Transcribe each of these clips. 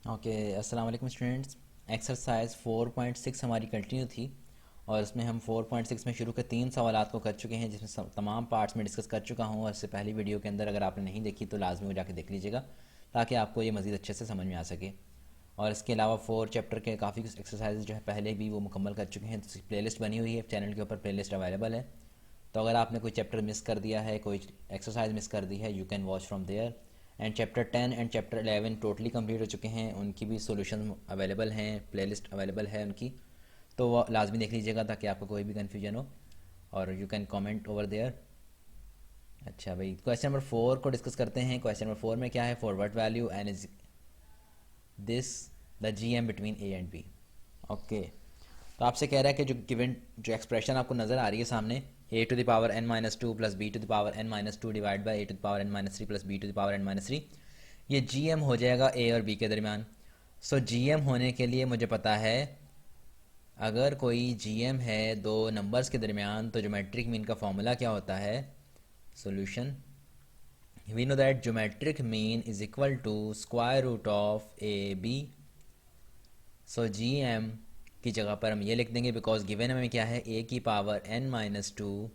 Okay, अस्सलाम वालेकुम students. Exercise 4.6 हमारी कंटिन्यू थी और इसमें हम 4.6 में शुरू के 3 सवालात को कर चुके हैं, जिसमें तमाम पार्ट्स में डिस्कस कर चुका हूँ। और इससे पहली वीडियो के अंदर अगर आपने नहीं देखी तो लाजमी वो जाके देख लीजिएगा ताकि आपको ये मज़ीद अच्छे से समझ में आ सके। और इसके अलावा 4 चैप्टर के काफ़ी एक्सरसाइज जो है पहले भी वो मुकम्मल कर चुके हैं। तो प्लेलिस्ट बनी हुई है चैनल के ऊपर, प्लेलिस्ट अवेलेबल है। तो अगर आपने कोई चैप्टर मिस कर दिया है, कोई एक्सरसाइज मिस कर दी है, you can watch from there. And chapter 10 and chapter 11 totally complete हो चुके हैं, उनकी भी सॉल्यूशन अवेलेबल हैं, प्लेलिस्ट अवेलेबल है उनकी। तो वो लाजमी देख लीजिएगा ताकि आपको कोई भी कन्फ्यूजन हो, और you can comment over there. अच्छा भाई, क्वेश्चन नंबर 4 को डिस्कस करते हैं। क्वेश्चन नंबर 4 में क्या है? Forward value and is this the G M between A and B. Okay, तो आपसे कह रहा है कि जो गिवन जो एक्सप्रेशन आपको नज़र आ रही है सामने, A to the power N minus two plus B to the power N minus two divide by A to the power N minus three plus B to the power N minus three, ये G M हो जाएगा ए और B के दरमियान। सो G M होने के लिए मुझे पता है, अगर कोई जी एम है दो नंबर्स के दरमियान तो ज्योमेट्रिक मीन का फॉर्मूला क्या होता है? Solution, we know that geometric mean is equal to square root of A B. So G M की जगह पर हम ये लिख देंगे, बिकॉज गिवन हमें क्या है, ए की power N minus two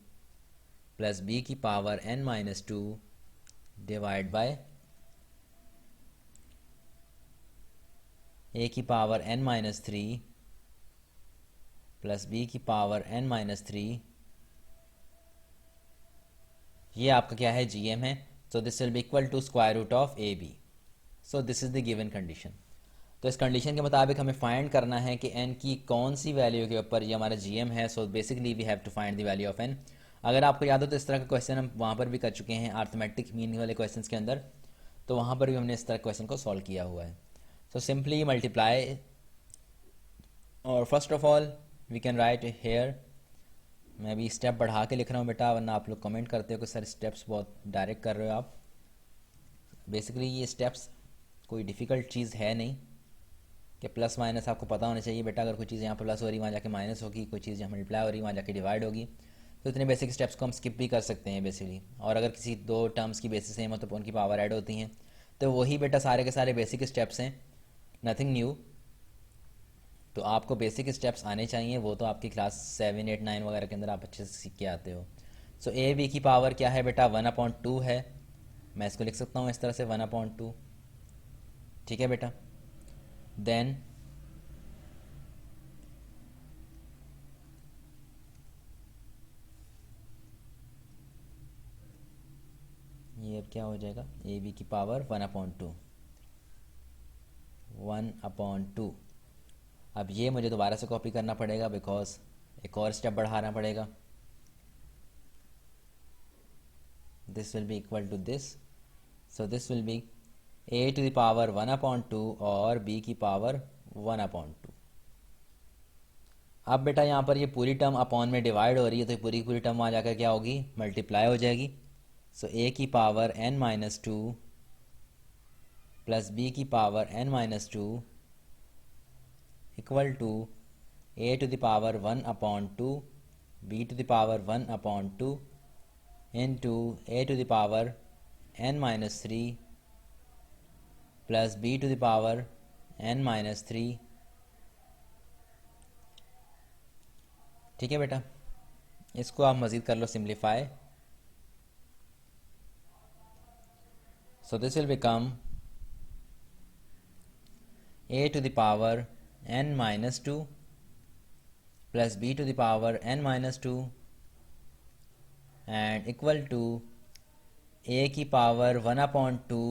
plus B की power N minus two divide by A की power N minus three plus B की पावर एन माइनस थ्री। ये आपका क्या है? जी एम है। So this will be equal to square root of A B. So this is the given condition. तो इस condition के मुताबिक हमें फाइंड करना है कि n की कौन सी वैल्यू के ऊपर ये हमारा जी एम है। So basically we have to find the value of n। अगर आपको याद हो तो इस तरह का क्वेश्चन हम वहाँ पर भी कर चुके हैं अर्थमेटिक मीन वाले क्वेश्चन के अंदर, तो वहाँ पर भी हमने इस तरह क्वेश्चन को सॉल्व किया हुआ है। सो सिंपली मल्टीप्लाई, और first of all we can write here. मैं अभी स्टेप बढ़ा के लिख रहा हूँ बेटा, वरना आप लोग कमेंट करते हो कि सर स्टेप्स बहुत डायरेक्ट कर रहे हो आप। बेसिकली ये स्टेप्स कोई डिफ़िकल्ट चीज़ है नहीं कि प्लस माइनस आपको पता होना चाहिए बेटा। अगर कोई चीज़ यहाँ पर प्लस हो रही वहाँ जाके माइनस होगी, कोई चीज़ यहाँ मल्टीप्लाई हो रही वहाँ जाके डिवाइड होगी, तो इतने बेसिक स्टेप्स को हम स्किप भी कर सकते हैं बेसिकली। और अगर किसी दो टर्म्स की बेसिस सेम हो तो उनकी पावर ऐड होती हैं, तो वही बेटा सारे के सारे बेसिक स्टेप्स हैं, नथिंग न्यू। तो आपको बेसिक स्टेप्स आने चाहिए, वो तो आपकी क्लास 7, 8, 9 वगैरह के अंदर आप अच्छे से सीख के आते हो। सो ए बी की पावर क्या है बेटा? 1/2 है। मैं इसको लिख सकता हूँ इस तरह से 1/2। ठीक है बेटा। देन ये अब क्या हो जाएगा? ए बी की पावर 1/2, 1/2। अब ये मुझे दोबारा से कॉपी करना पड़ेगा बिकॉज एक और स्टेप बढ़ाना पड़ेगा। This will be equal to this. So this will be A to the power 1/2 और बी की पावर 1/2। अब बेटा यहाँ पर ये पूरी टर्म अपॉन में डिवाइड हो रही है, तो पूरी पूरी टर्म वहाँ जाकर क्या होगी? मल्टीप्लाई हो जाएगी। सो ए की power n minus two plus B की power n minus two equal to A to the power 1/2 B to the power 1/2 into A to the power n minus three plus B to the power n minus three. ठीक है बेटा, इसको आप मज़ीद कर लो simplify. So this will become a to the power n minus 2 plus b to the power n minus 2 and equal to a की power 1/2।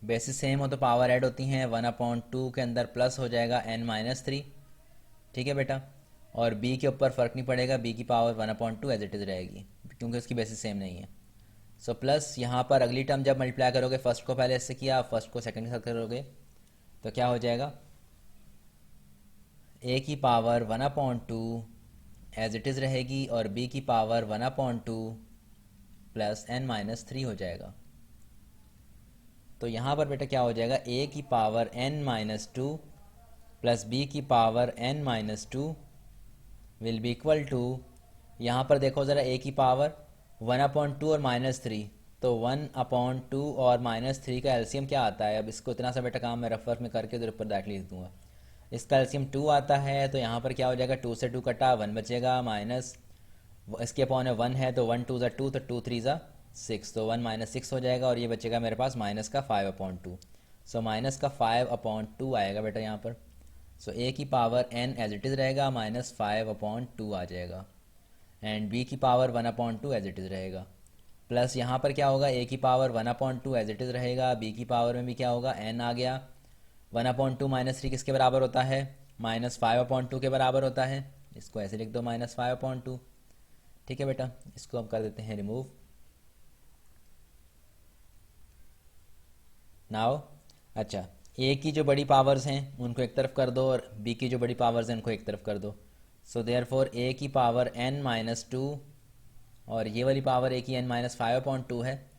Basis same हो तो पावर ऐड होती हैं, 1/2 के अंदर प्लस हो जाएगा n माइनस थ्री। ठीक है बेटा, और b के ऊपर फ़र्क नहीं पड़ेगा, b की पावर 1/2 एज इट इज़ रहेगी क्योंकि उसकी बेसिस सेम नहीं है। सो प्लस यहाँ पर अगली टर्म जब मल्टीप्लाई करोगे, फर्स्ट को पहले इससे किया, फर्स्ट को सेकंड के साथ करोगे तो क्या हो जाएगा? ए की पावर 1/2 एज इट इज़ रहेगी और बी की power 1/2 plus n minus three हो जाएगा। तो यहाँ पर बेटा क्या हो जाएगा? ए की power n minus two plus B की power n minus two will be equal to, यहाँ पर देखो ज़रा, ए की पावर 1/2 और माइनस थ्री, तो 1/2 और -3 का एलसीएम क्या आता है? अब इसको इतना सा बेटा काम मैं रफ वर्क में करके इधर ऊपर डायरेक्टली लिख दूंगा। इसका एलसीएम 2 आता है, तो यहाँ पर क्या हो जाएगा, 2 से 2 कटा 1 बचेगा, माइनस इसके अपॉन है 1 है, तो 1 2 ज़ा 2, तो 2 3 ज़ा 6, तो 1 -6 हो जाएगा, और ये बचेगा मेरे पास माइनस का 5/2। सो माइनस का 5/2 आएगा बेटा यहाँ पर। सो ए की power n as it is रहेगा, -5/2 आ जाएगा, एंड b की पावर 1/2 एज इट इज़ रहेगा। प्लस यहाँ पर क्या होगा, a की पावर 1/2 एज इट इज़ रहेगा, b की पावर में भी क्या होगा, n आ गया। 1/2 -3 किसके बराबर होता है, -5/2 के बराबर होता है। इसको ऐसे लिख दो, -5/2। ठीक है बेटा, इसको हम कर देते हैं रिमूव। नाउ अच्छा, ए की जो बड़ी पावर्स हैं उनको एक तरफ कर दो, और बी की जो बड़ी पावर्स हैं उनको एक तरफ कर दो। सो देयरफॉर ए की पावर n-2, और ये वाली पावर ए की n-5/2 है,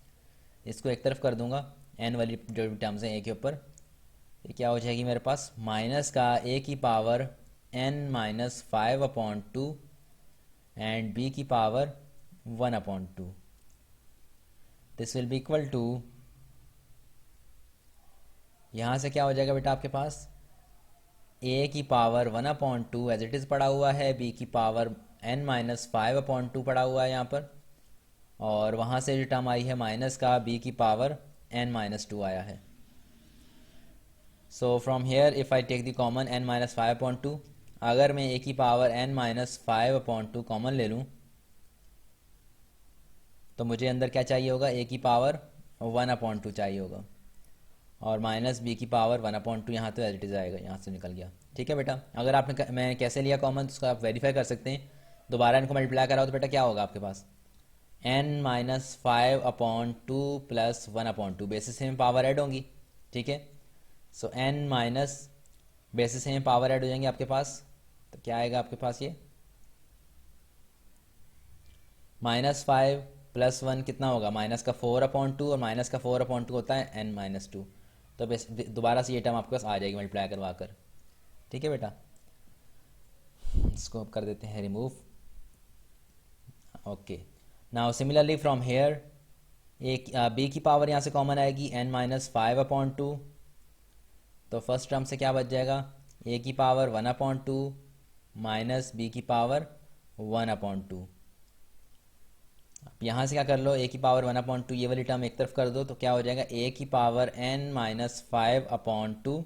इसको एक तरफ कर दूंगा। n वाली जो टर्म्स हैं ए के ऊपर, ये क्या हो जाएगी मेरे पास, माइनस का ए की पावर n-5/2 एंड b की power 1/2। This will be equal to, यहाँ से क्या हो जाएगा बेटा आपके पास, a की पावर 1/2 एज इट इज़ पड़ा हुआ है, b की पावर n-5/2 पड़ा हुआ है यहाँ पर, और वहाँ से जो टर्म आई है माइनस का b की पावर n-2 आया है। So from here if I take the common n-5/2, अगर मैं a की पावर n-5/2 कॉमन ले लूँ तो मुझे अंदर क्या चाहिए होगा, a की पावर 1/2 चाहिए होगा, और माइनस b की पावर 1/2 यहाँ तो एज इट इज़ आएगा, यहाँ से निकल गया। ठीक है बेटा, अगर आपने मैं कैसे लिया कॉमन, तो उसको आप वेरीफाई कर सकते हैं। दोबारा इनको मल्टीप्लाई कराओ तो बेटा क्या होगा आपके पास, n-5/2 प्लस 1/2, बेसिस में पावर ऐड होंगी। ठीक है, सो n माइनस बेसिस में पावर ऐड हो जाएंगे आपके पास, तो क्या आएगा आपके पास, ये -5 + 1 कितना होगा, माइनस का 4/2, और माइनस का 4/2 होता है n-2, तो बस दोबारा से ये टर्म आपके पास आ जाएगी मल्टीप्लाई करवा कर। ठीक है बेटा, इसको अब कर देते हैं remove. Okay, now similarly from here एक b की पावर यहाँ से कॉमन आएगी n-5/2, तो फर्स्ट टर्म से क्या बच जाएगा, a की पावर 1/2 माइनस b की पावर 1/2। अब यहाँ से क्या कर लो, a की पावर 1/2 ये वाली टर्म एक तरफ कर दो, तो क्या हो जाएगा, a की power n-5/2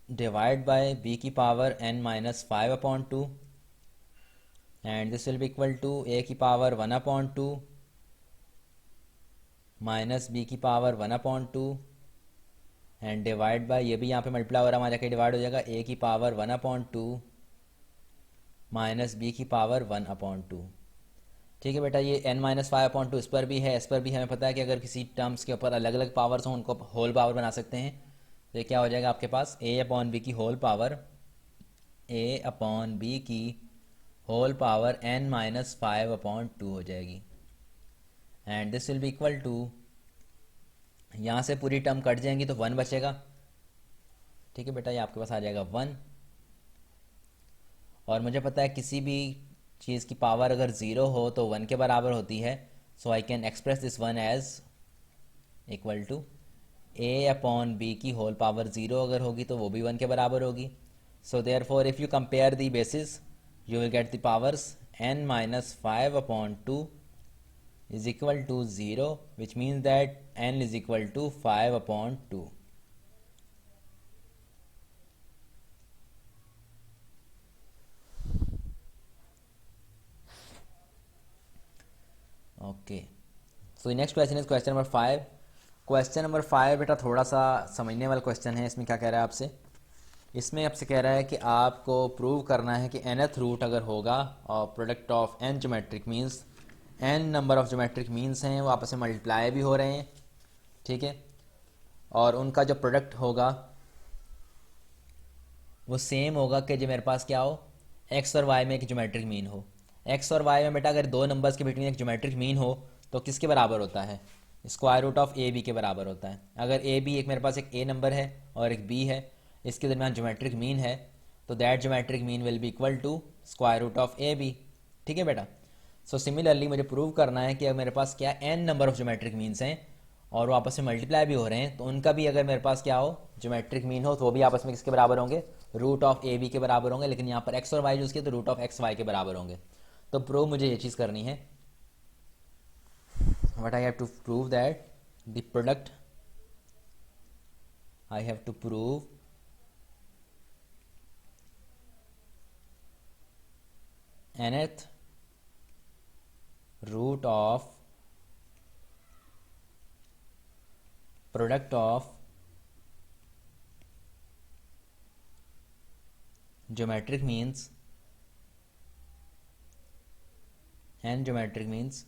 divide by b की power n-5/2, and this will be equal to a की पावर 1/2 माइनस b की पावर 1/2, एंड डिवाइड बाय, ये भी यहाँ पे मल्टीप्लाई हो रहा है, वहाँ जाके डिवाइड हो जाएगा, a की पावर 1/2 माइनस b की पावर 1/2। ठीक है बेटा, ये n-5/2 इस पर भी है, इस पर भी हमें पता है कि अगर किसी टर्म्स के ऊपर अलग अलग पावर्स हों उनको होल पावर बना सकते हैं। तो ये क्या हो जाएगा आपके पास, a/b की होल पावर, a/b की होल पावर n-5/2 हो जाएगी, and this will be equal to, यहाँ से पूरी टर्म कट जाएंगी तो 1 बचेगा। ठीक है बेटा, ये आपके पास आ जाएगा 1, और मुझे पता है किसी भी चीज़ की पावर अगर 0 हो तो 1 के बराबर होती है। So I can express this 1 as equal to a/b की होल पावर 0 अगर होगी तो वो भी 1 के बराबर होगी। So therefore if you compare the basis you will get the powers n-5/2 is equal to 0, which means that n is equal to 5/2. Okay, so the next question is question number 5. Question number 5 बेटा थोड़ा सा समझने वाला question है। इसमें क्या कह रहा है आपसे, इसमें आपसे कह रहा है कि आपको प्रूव करना है कि nth रूट अगर होगा और product of n geometric means n number of geometric means हैं वो आपस में मल्टीप्लाई भी हो रहे हैं। ठीक है, और उनका जो प्रोडक्ट होगा वो सेम होगा कि जो मेरे पास क्या हो, x और y में एक ज्योमेट्रिक मीन हो। x और y में बेटा अगर दो नंबर्स के बिटवीन एक ज्योमेट्रिक मीन हो तो किसके बराबर होता है, square root of A B के बराबर होता है। अगर ए बी एक मेरे पास एक a नंबर है और एक b है, इसके दरमियान ज्योमेट्रिक मीन है, तो that geometric mean will be equal to square root of A B. ठीक है बेटा, सो सिमिलरली मुझे प्रूव करना है कि अगर मेरे पास क्या n number of geometric means हैं और वो आपस में मल्टीप्लाई भी हो रहे हैं, तो उनका भी अगर मेरे पास क्या हो ज्योमेट्रिक मीन हो, तो वो भी आपस में किसके बराबर होंगे, रूट ऑफ ए बी के बराबर होंगे। लेकिन यहाँ पर एक्स और वाई यूज़ किया तो रूट ऑफ एक्स वाई के बराबर होंगे। तो प्रूव मुझे ये चीज़ करनी है, what I have to prove that the product I have to prove nth root of product of geometric means n geometric means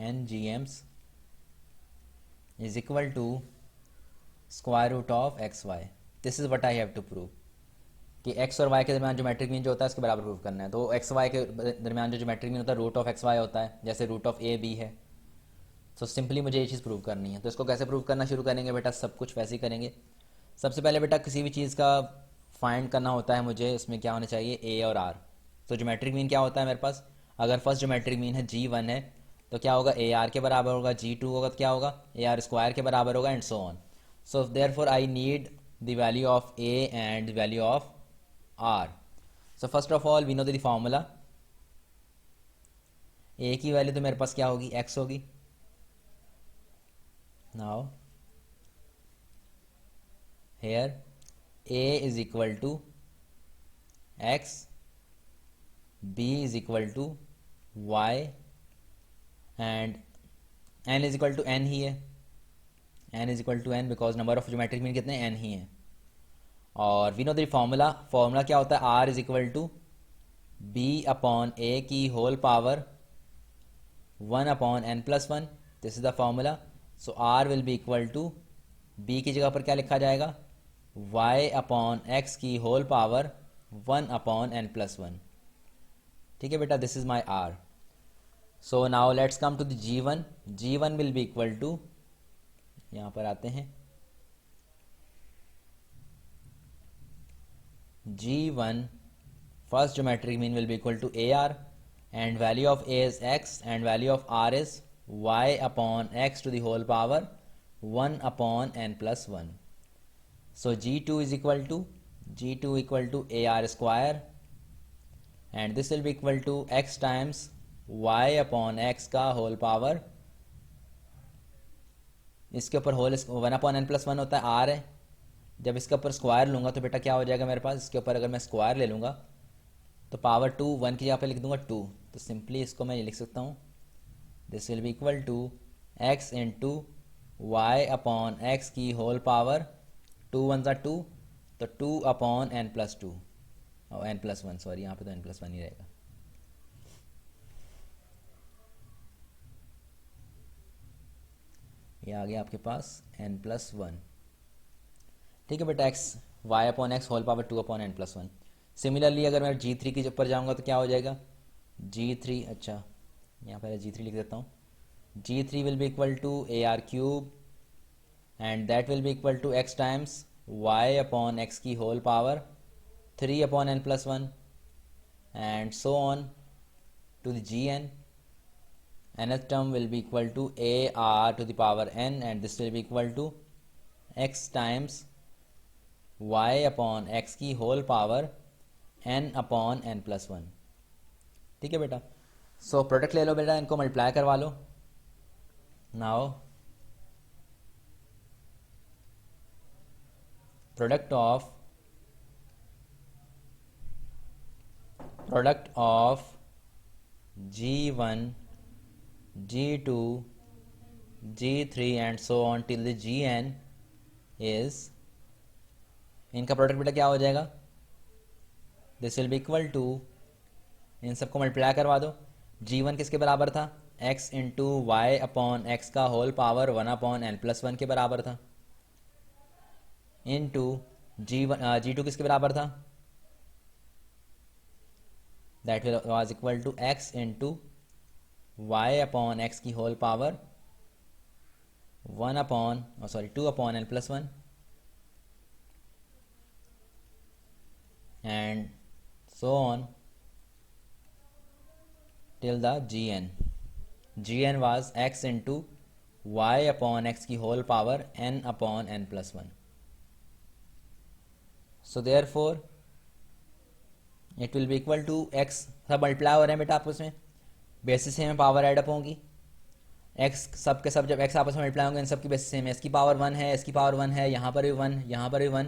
n GMs is equal to square root of x y. This is what I have to prove कि x और y के दरमियान geometric mean जो होता है इसके बराबर prove करना है। तो x y के दरमियान जो ज्योमेट्रिक मीन होता है रूट ऑफ एक्स वाई होता है, जैसे रूट ऑफ ए बी है। तो सिंपली मुझे ये चीज़ प्रूव करनी है। तो इसको कैसे प्रूव करना शुरू करेंगे बेटा, सब कुछ वैसे ही करेंगे। सबसे पहले बेटा किसी भी चीज़ का फाइंड करना होता है मुझे, इसमें क्या होना चाहिए, ए और आर। तो ज्योमेट्रिक मीन क्या होता है मेरे पास, अगर फर्स्ट ज्योमेट्रिक मीन है G1 है तो क्या होगा, ए आर के बराबर होगा, G2 होगा तो क्या होगा, ए आर स्क्वायर के बराबर होगा, and so on. So therefore I need the value of A and value of R. So first of all we know the formula, A की वैल्यू तो मेरे पास क्या होगी, एक्स होगी। Now here a is equal to x, b is equal to y and n is equal to n ही है, n is equal to n because number of geometric mean कितने n ही हैं। और we know the formula, formula क्या होता है, r is equal to b upon a की whole power 1 upon n plus 1, this is the formula। so r will be equal to b की जगह पर क्या लिखा जाएगा, y अपॉन x की whole power 1 upon n plus 1। ठीक है बेटा, this is my r। So now let's come to the G1। G1 will be equal to, यहाँ पर आते हैं, G1 first geometric mean will be equal to A R and value of a is x and value of r is y upon x to the whole power 1 upon n plus 1। So G2 is equal to AR square and this will be equal to x times y upon x का whole power, इसके ऊपर whole 1 upon n plus 1 होता है, r है। जब इसके ऊपर square लूँगा तो बेटा क्या हो जाएगा मेरे पास, इसके ऊपर अगर मैं स्क्वायर ले लूँगा तो पावर 2 1 की जगह पे लिख दूँगा 2। तो सिंपली इसको मैं ये लिख सकता हूँ, this will be equal to x into Y upon x की होल पावर 2 1 ज़ा 2, तो 2 अपॉन n प्लस 2 और n प्लस 1, सॉरी यहाँ पे तो n प्लस 1 ही रहेगा। ये आ गया आपके पास n प्लस 1। ठीक है बेटा, x y upon X whole power 2 upon n plus 1। Similarly अगर मैं G3 के ऊपर जाऊँगा तो क्या हो जाएगा, G3, अच्छा यहाँ पर G3 लिख देता हूँ, G3 will be equal to A R cube and that will be equal to x times y upon x की whole power 3 upon n plus 1 and so on to the gn। nth term will be equal to a r to the power n and this will be equal to x times y upon x की whole power n upon n plus 1। ठीक है बेटा, so product ले लो बेटा, इनको multiply करवा लो। Now product of G1 G2 G3 and so on till the Gn is, इनका प्रोडक्ट बेटा क्या हो जाएगा, this will be equal to, इन सबको मल्टीप्लाई करवा दो। G1 किसके बराबर था, x into Y upon x का whole power 1 upon n plus 1 के बराबर था, इनटू G2 किसके बराबर था, that was equal to x into Y upon x की whole power 1 upon 2 upon n plus 1 and so on till the gn. gn was x into y upon x की whole power n upon n plus 1. So therefore it will be equal to x, सब multiply हो रहे हैं बेटा आपस में, basis same है, power add up होंगी, x सब के सब जब x आपस में मल्टीप्लाई होंगे इन सब की बेसिस सेम है, इसकी पावर 1 है, इसकी पावर 1 है, यहाँ पर भी 1, यहाँ पर भी 1,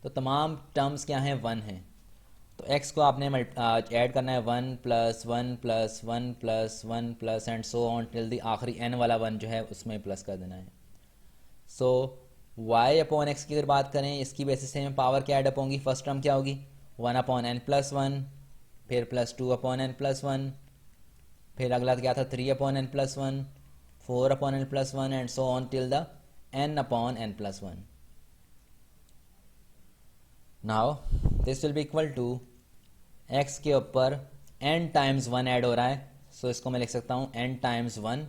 तो तमाम टर्म्स क्या हैं 1 हैं। तो x को आपने ऐड करना है 1 plus 1 plus 1 plus 1 plus and so on till the आखिरी n वाला 1 जो है उसमें प्लस कर देना है। सो y अपॉन एक्स की अगर बात करें, इसकी बेसिस से में पावर क्या एडअप होंगी, फर्स्ट टर्म क्या होगी 1 अपॉन एन प्लस 1, फिर प्लस 2 अपॉन एन प्लस 1, फिर अगला क्या था 3 upon N plus 1, 4 upon N plus 1 and so on till the n upon N plus 1। Now this will be equal to x के ऊपर n times 1 add हो रहा है, सो इसको मैं लिख सकता हूँ n टाइम्स 1,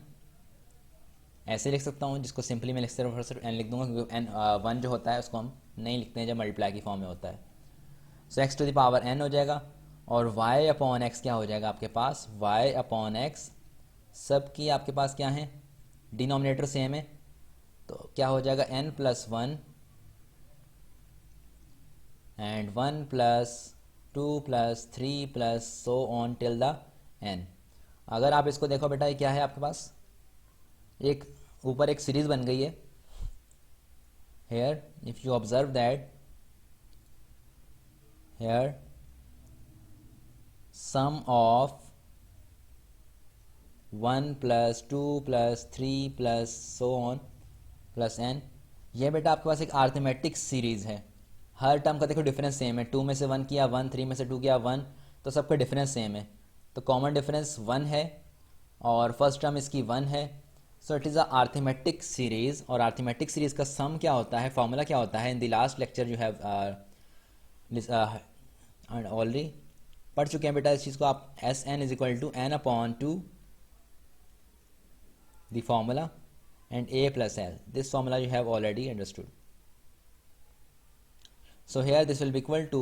ऐसे लिख सकता हूँ, जिसको सिंपली मैं लिख सिर्फ n लिख दूंगा क्योंकि n 1 जो होता है उसको हम नहीं लिखते हैं जब मल्टीप्लाई की फॉर्म में होता है। So x to the power n हो जाएगा और y अपॉन x क्या हो जाएगा आपके पास, y अपॉन x सब की आपके पास क्या है, डिनोमिनेटर सेम है, तो क्या हो जाएगा n plus 1 and 1 plus 2 plus 3 plus so on till the n। अगर आप इसको देखो बेटा, ये क्या है आपके पास, एक ऊपर एक सीरीज बन गई है। Here if you observe that here sum of 1 plus 2 plus 3 plus so on plus n, ये बेटा आपके पास एक आर्थमेटिक सीरीज है। हर टर्म का देखो डिफरेंस सेम है, 2 में से 1 किया 1, 3 में से 2 किया 1, तो सबका डिफरेंस सेम है, तो कॉमन डिफरेंस 1 है और फर्स्ट टर्म इसकी 1 है। So it is a arithmetic series, और आर्थमेटिक सीरीज का सम क्या होता है, फॉर्मूला क्या होता है, in the last lecture you have already पढ़ चुके हैं बेटा इस चीज़ को आप, S N is equal to N upon two the formula and a plus l. This formula you have already understood. So here this will be equal to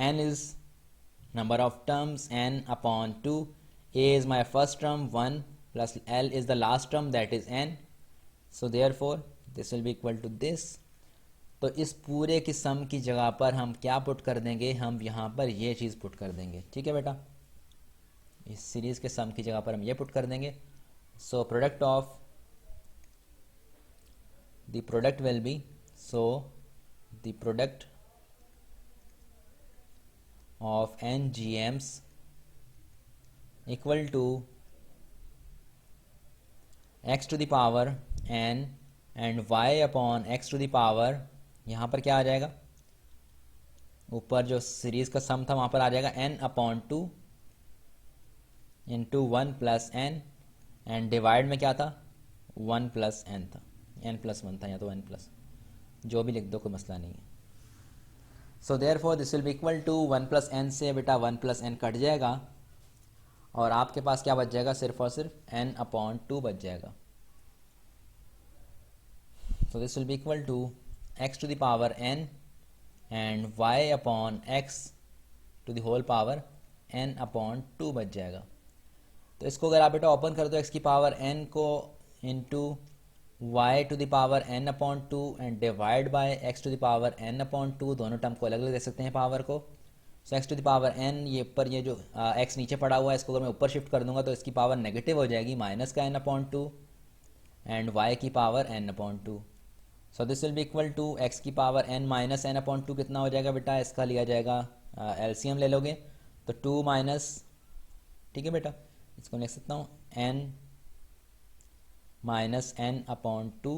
n is number of terms n upon 2, a is my first term 1 plus l is the last term that is n. So therefore this will be equal to this. तो इस पूरे की सम की जगह पर हम क्या put कर देंगे, हम यहाँ पर ये चीज़ पुट कर देंगे, ठीक है बेटा, इस सीरीज़ के सम की जगह पर हम ये पुट कर देंगे। सो product of the product will be, so the product of n gms equal to x to the power n and y upon x to the power, यहाँ पर क्या आ जाएगा, ऊपर जो सीरीज का सम था वहाँ पर आ जाएगा n upon 2 into 1 plus n and divide में क्या था 1 प्लस n था, n प्लस 1 था या तो n प्लस, जो भी लिख दो कोई मसला नहीं है। So therefore this will be equal to 1 plus n से बेटा 1 प्लस n कट जाएगा और आपके पास क्या बच जाएगा, सिर्फ और सिर्फ n अपॉन 2 बच जाएगा। So this will be equal to x to the power n and y upon x to the whole power n upon 2 बच जाएगा। तो इसको अगर आप बेटा ओपन कर दो, x की पावर n को into y to the power n upon 2 and divide by x to the power n upon 2, दोनों टर्म को अलग अलग दे सकते हैं पावर को। So x to the power n, ये ऊपर ये जो x नीचे पड़ा हुआ है इसको अगर मैं ऊपर शिफ्ट कर दूंगा तो इसकी पावर नेगेटिव हो जाएगी, माइनस का n अपॉन 2 एंड y की power n upon 2। So this will be equal to x की power n minus n upon 2 कितना हो जाएगा बेटा, इसका लिया जाएगा एलसीएम ले लोगे तो 2 माइनस, ठीक है बेटा, इसको लिख सकता हूँ n minus n upon 2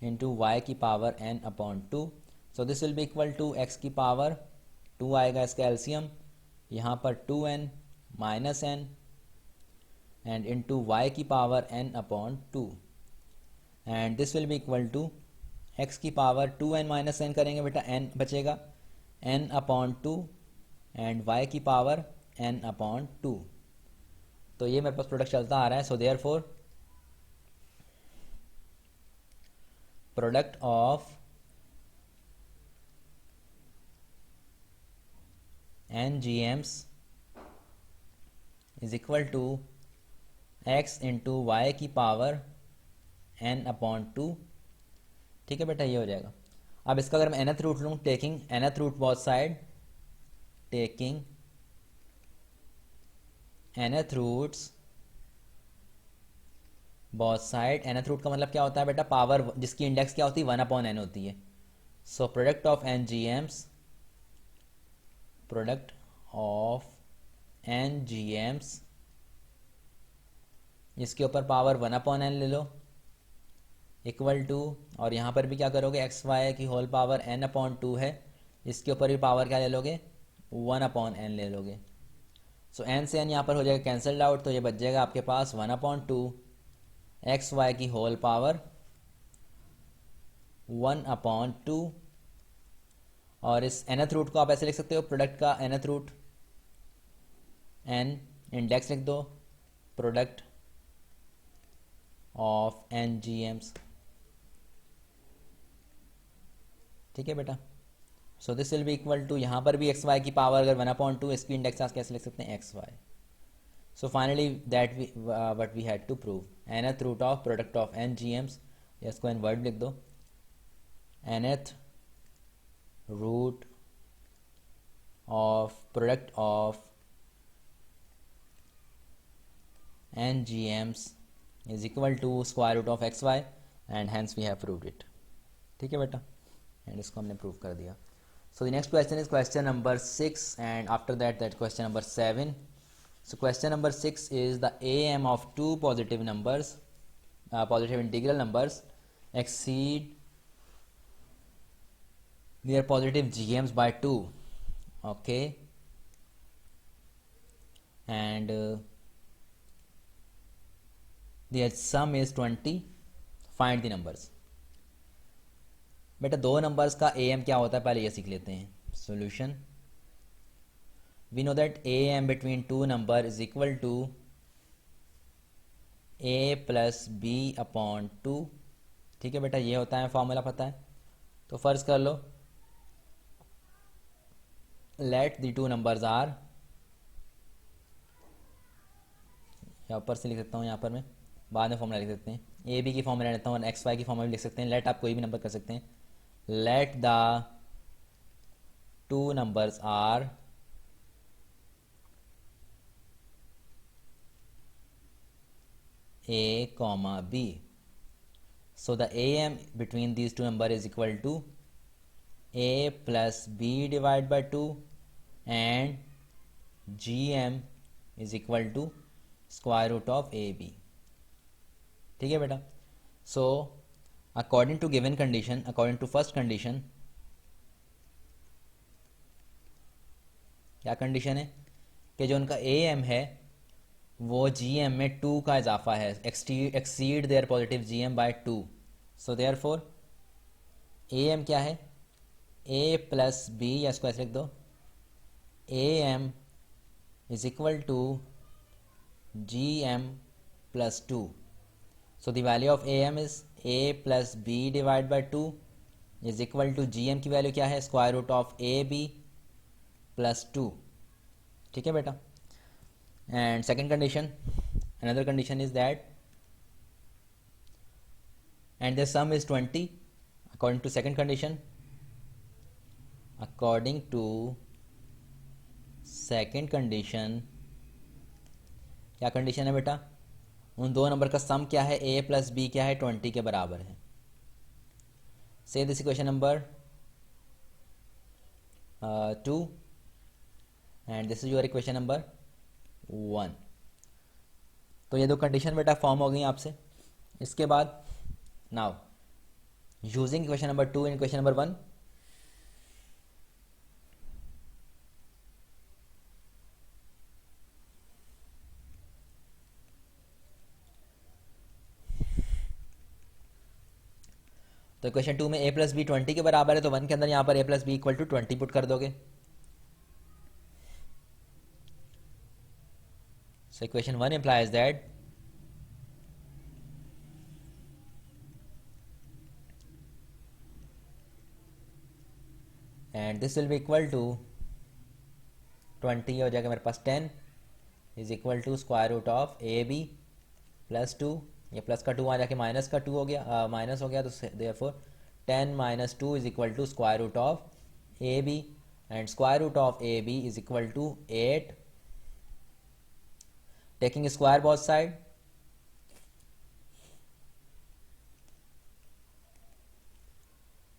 into y की power n upon 2। So this will be equal to x की पावर 2 आएगा इसका एलसीएम, यहाँ पर 2n minus n and into y की power n upon 2 and this will be equal to x की power 2n minus n करेंगे बेटा n बचेगा n अपॉन 2 एंड y की पावर n अपॉन 2। तो ये मेरे पास प्रोडक्ट चलता आ रहा है। So therefore product of n gms is equal to x into y की पावर n अपॉन 2। ठीक है बेटा, ये हो जाएगा। अब इसका अगर मैं nth रूट लूँ, taking nth root both side, taking nth roots both side. nth root का मतलब क्या होता है बेटा, पावर जिसकी इंडेक्स क्या होती है, 1 अपॉन n होती है। So product of n G Ms, product of n G Ms, इसके ऊपर पावर 1 अपॉन n ले लो, इक्वल टू, और यहाँ पर भी क्या करोगे, एक्स वाई की होल पावर n अपॉन 2 है, इसके ऊपर भी पावर क्या ले लोगे, 1 अपॉन n ले लोगे। सो n से n यहाँ पर हो जाएगा कैंसल्ड आउट, तो ये बच जाएगा आपके पास 1 अपॉन 2 एक्स वाई की होल पावर 1 अपॉन 2। और इस nth रूट को आप ऐसे लिख सकते हो, प्रोडक्ट का nth रूट, n इंडेक्स लिख दो, product of n G Ms. ठीक है बेटा, so this will be equal to, यहाँ पर भी एक्स वाई की पावर अगर 1 अपॉन 2, इसकी इंडेक्स आप कैसे लिख सकते हैं, x y. So finally that we what we had to prove, nth root of product of n G Ms, इसको इन वर्ड लिख दो, nth root of product of n G Ms is equal to square root of x y, and hence we have proved it. ठीक है बेटा, and इसको हमने प्रूव कर दिया। So the next question is question number 6, and after that question number 7. So question number 6 is the AM of two positive numbers, positive integral numbers exceed their positive GMs by 2. Okay, and their sum is 20. Find the numbers. बेटा दो numbers का AM क्या होता है पहले ये सीख लेते हैं। Solution, we know that AM between two number is equal to A plus B upon 2। ठीक है बेटा, ये होता है फॉर्मूला, पता है। तो फर्ज कर लो, let the two numbers are, या ऊपर से लिख सकता हूँ, यहाँ पर मैं बाद में फॉर्मूला लिख सकते हैं, ए बी की फॉर्मूला लेता हूँ और एक्स वाई की फॉर्मूला भी लिख सकते हैं। लेट आप कोई भी नंबर कर सकते हैं। Let the two numbers are A comma B. So the AM between these two number is equal to A plus B divided by 2, and GM is equal to square root of AB. ठीक है बेटा, so according to given condition, according to first condition, क्या condition है कि जो उनका AM है वो GM में 2 का इजाफा है, exceed their positive GM by 2। So therefore AM क्या है, A प्लस B, या इसको ऐसे लिख दो, AM is equal to GM plus 2। So the value of AM is A plus B divide by 2 is equal to GM की value क्या है, square root of AB plus 2। ठीक है बेटा, and second condition, another condition is that, and the sum is 20 according to second condition. According to second condition, क्या condition है बेटा, उन दो नंबर का सम क्या है, a प्लस b क्या है, 20 के बराबर है। से this equation number 2, and this is your equation number 1। तो ये दो कंडीशन बेटा फॉर्म हो गई आपसे। इसके बाद now using equation number 2 in equation number 1, तो इक्वेशन 2 में a प्लस बी 20 के बराबर है, तो 1 के अंदर यहाँ पर a plus B equal to 20 put कर दोगे। So equation 1 implies that and this will be equal to 20 हो जाएगा मेरे पास 10 is equal to square root of A B plus two, ये प्लस का 2 आ जाके माइनस का 2 हो गया, माइनस हो गया, तो therefore 10 minus 2 is equal to square root of A B, and square root of A B is equal to 8, taking square both side,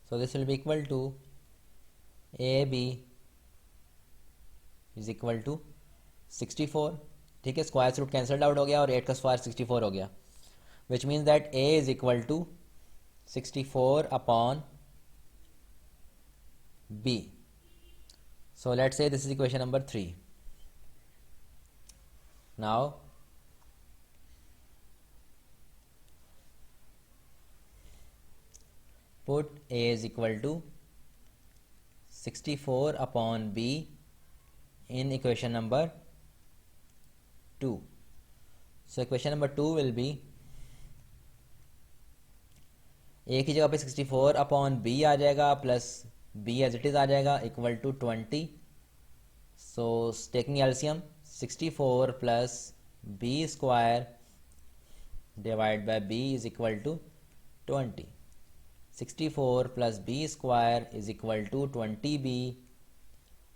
so this will be equal to AB is equal to 64. ठीक है, square root cancelled out हो गया और 8 का square 64 हो गया, which means that A is equal to 64 upon B. So let's say this is equation number 3. Now put A is equal to 64 upon B in equation number 2. So equation number 2 will be A की जगह पे 64 upon B आ जाएगा plus B as it is आ जाएगा equal to 20. So taking LCM 64 plus B square divide by B is equal to 20. 64 plus B square is equal to 20B,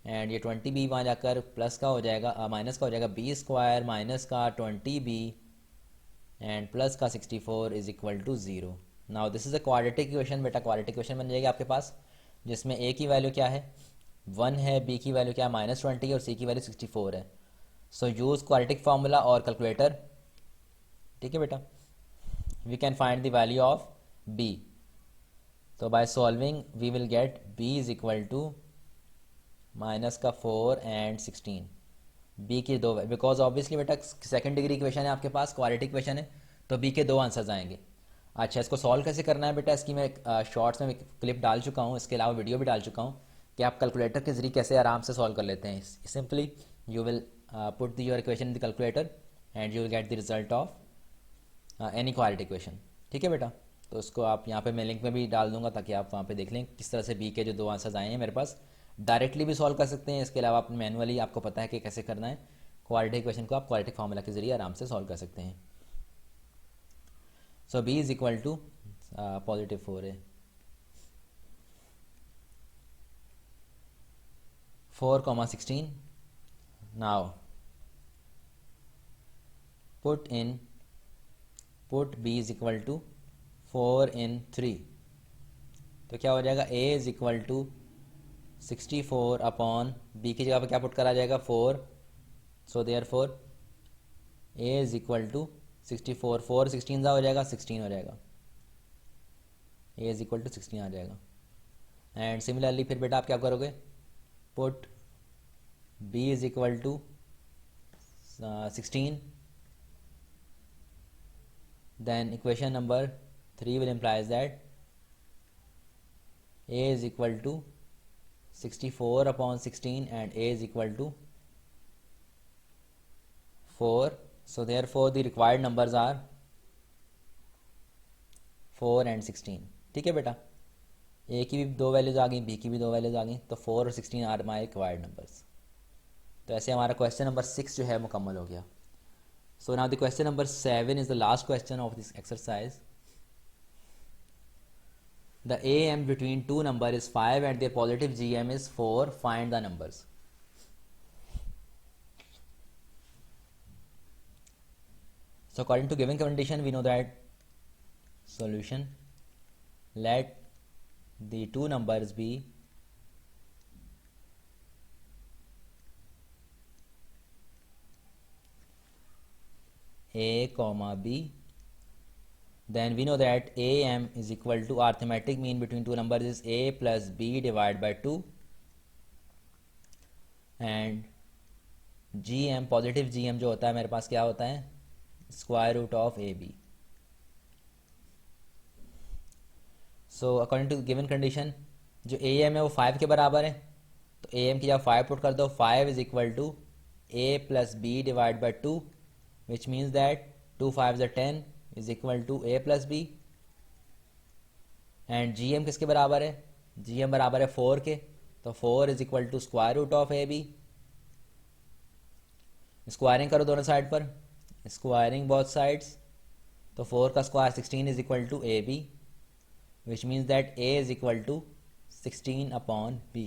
and ये 20B वहाँ जाकर प्लस का हो जाएगा, माइनस का हो जाएगा, B स्क्वायर माइनस का 20B एंड प्लस का 64 is equal to 0. Now this is a quadratic equation. बेटा क्वाड्रेटिक इक्वेशन बन जाएगी आपके पास, जिसमें A की वैल्यू क्या है 1 है, B की वैल्यू क्या है -20 है और C की वैल्यू 64 है. सो यूज़ क्वाड्रेटिक फार्मूला और कैलकुलेटर. ठीक है बेटा, we can find the value of B. तो by solving we will get B is equal to minus का 4 एंड 16. B की दो, बिकॉज ऑब्वियसली बेटा सेकंड डिग्री इक्वेशन है आपके पास, क्वाड्रेटिक इक्वेशन है, तो B के दो आंसर्स आएंगे. अच्छा, इसको सॉल्व कैसे करना है बेटा, इसकी मैं शॉर्ट्स में क्लिप डाल चुका हूँ, इसके अलावा वीडियो भी डाल चुका हूँ कि आप कैलकुलेटर के जरिए कैसे आराम से सॉल्व कर लेते हैं. Simply you will put your equation in the calculator and you will get the result of any quadratic equation. ठीक है बेटा, तो उसको आप यहाँ पे मैं लिंक में भी डाल दूंगा ताकि आप वहाँ पे देख लें किस तरह से B के जो दो आंसर्स आए हैं मेरे पास. डायरेक्टली भी सॉल्व कर सकते हैं, इसके अलावा आप मैनुअली, आपको पता है कि कैसे करना है. क्वाड्रेटिक इक्वेशन को आप क्वाड्रेटिक फार्मूला के जरिए आराम से सॉल्व कर सकते हैं. So B is equal to positive 4a. 4, 16. Now put B is equal to 4 in 3. तो क्या हो जाएगा, A is equal to 64 upon B की जगह पे क्या पुट करा जाएगा 4. So therefore A is equal to 64, 4 16 हो जाएगा, 16 हो जाएगा. A इज इक्वल टू 16 आ जाएगा. एंड सिमिलरली फिर बेटा आप क्या करोगे, put B is equal to 16, then equation number 3 will implies that A is equal to 64 upon 16 and A is equal to 4. So therefore the required numbers are 4 and 16. ठीक है बेटा, A की भी दो वैल्यूज आ गई, B की भी दो वैल्यूज आ गई, तो 4 और 16 आर माई रिक्वायर्ड नंबर्स. तो ऐसे हमारा क्वेश्चन नंबर 6 जो है मुकम्मल हो गया. So now the question number 7 is the last question of this exercise. The AM between two number is 5 and their positive GM is 4. Find the numbers. So according to given condition, we know that solution, let the two numbers be A comma B. Then we know that AM is equal to arithmetic mean between two numbers is A plus B divided by 2, and GM positive GM जो होता है मेरे पास क्या होता है, square root of A B. So according to given condition जो A M है वो 5 के बराबर है, तो ए एम की जब 5 पुट कर दो, 5 is equal to A plus B divide by 2, which means that 2 5 10 is equal to A plus B. And G M किसके बराबर है, जी एम बराबर है 4 के, तो 4 is equal to square root of A B. Squaring करो दोनों side पर, स्क्वायरिंग बोथ साइड्स, तो 4 का square 16 is equal to A B, which means that A is equal to 16 upon बी।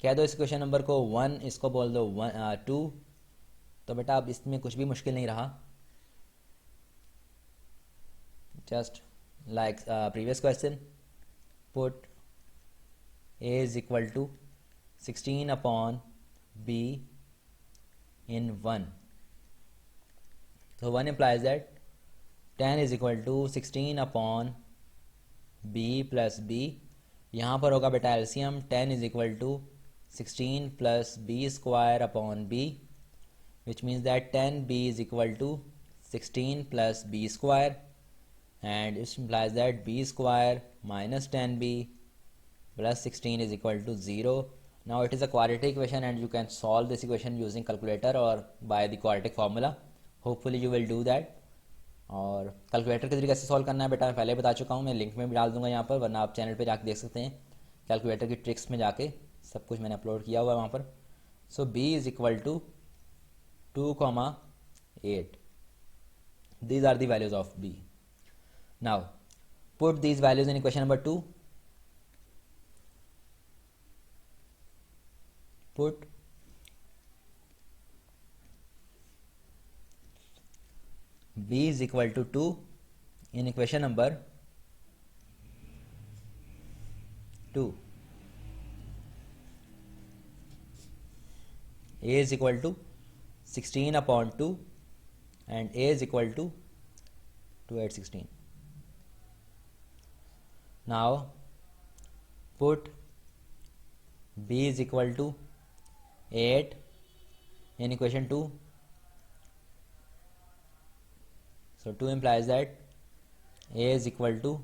कह दो इस क्वेश्चन नंबर को 1, इसको बोल दो 2, तो बेटा अब इसमें कुछ भी मुश्किल नहीं रहा, just like previous question, put a is equal to 16 upon b in 1. So 1 implies that 10 is equal to 16 upon b plus b. यहाँ पर होगा बेटा LCM, 10 is equal to 16 plus b square upon b, which means that 10b is equal to 16 plus b square, and it implies that b square minus 10b plus 16 is equal to 0. Now it is a quadratic equation and you can solve this equation using calculator or by the quadratic formula. Hopefully you will do that. और calculator के तरीके से solve करना है बेटा मैं पहले बता चुका हूँ, मैं लिंक में भी डाल दूंगा यहाँ पर, वरना आप चैनल पे जाके देख सकते हैं कैलकुलेटर की ट्रिक्स में जाके, सब कुछ मैंने अपलोड किया हुआ है वहाँ पर। So b is equal to 2,8. These are the values of b. Now put these values in equation number 2. Put b is equal to 2 in equation number 2. a is equal to 16 upon 2 and a is equal to 2, 8, 16. Now put b is equal to 8 in equation 2. So 2 implies that a is equal to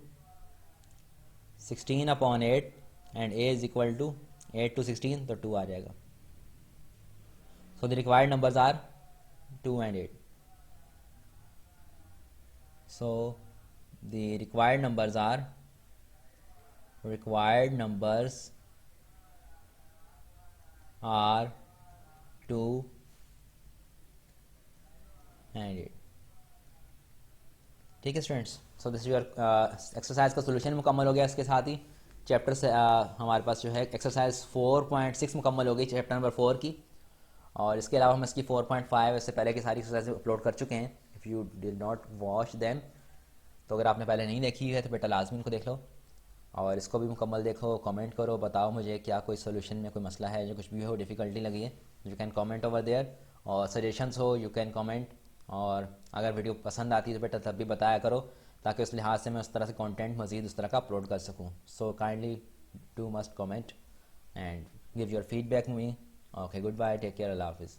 16 upon 8 and a is equal to 8 to 16, तो 2 आ जाएगा. So the required numbers are 2 and 8. So the required numbers are 2 and 8. ठीक है students, so this your exercise का solution मुकम्मल हो गया। इसके साथ ही चैप्टर से हमारे पास जो है एक्सरसाइज 4.6 मुकम्मल हो गई चैप्टर नंबर 4 की, और इसके अलावा हम इसकी 4.5 इससे पहले की सारी एक्सरसाइज अपलोड कर चुके हैं। If you did not watch them, तो अगर आपने पहले नहीं देखी है तो बेटा लाजमी इनको देख लो और इसको भी मुकम्मल देखो, कमेंट करो, बताओ मुझे क्या कोई सोल्यूशन में कोई मसला है, जो कुछ भी हो डिफ़िकल्टी लगी है, you can comment over there, और सजेशंस हो यू कैन कमेंट, और अगर वीडियो पसंद आती है तो बेटा तब भी बताया करो, ताकि उस लिहाज से मैं उस तरह से कंटेंट मज़ीद उस तरह का अपलोड कर सकूँ। So kindly do must comment and give your feedback me. Okay, good bye, take care, अल्लाह हाफिज़।